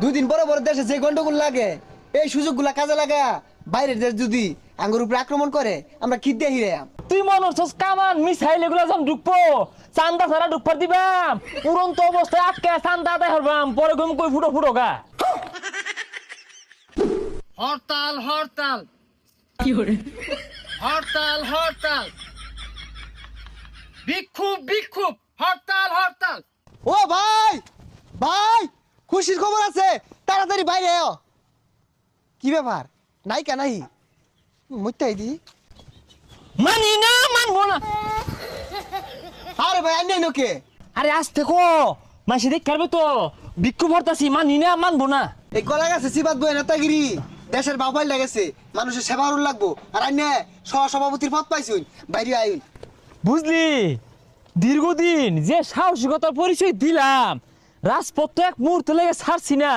দুদিন পরে পরে দেশে যে গন্ডগোল লাগে এই সুযোগগুলা কাজে লাগা বাইরের দেশ যদি আঙ্গুর উপরে আক্রমণ করে আমরা কি দেখি রে। তুই মনে হচ্ছস কামান মিসাইল এগুলো যখন ঢুকবো চান্দা ছাড়া ঢুকবার দিবাম উড়ন্ত অবস্থায় আটকে চান্দা আদায় হরবাম পরে গম কই ফুটো ফুটো গা। হরতাল হরতাল হরতাল হরতাল বিক্ষোভ বিক্ষোভ হরতাল হরতাল। ও ভাই ভাই খুশির খবর আছে তাড়াতাড়ি বাইরে আয়। কি ব্যাপার নাই কা নাই মুত্তাই দি মানি না মানবো না। আরে ভাই আন্যাই নকে আরে আসতে কো মাসি দেখ কারবে তো বিক্ষোভ হরতাছি মানি না মানবো না। এই কলা গাছে সিবাত বই নেতাগিরি দেশের বাবাই লাগেছে মানুষের সেবা করুন লাগবো আর আন্যা সভাপতির পদ পাইছুন বাইরে আইন। বুঝলি দীর্ঘদিন যে সাহসিকতার পরিচয় দিলাম রাজপথ তো এক মুহূর্ত লেগে ছাড়ছি না।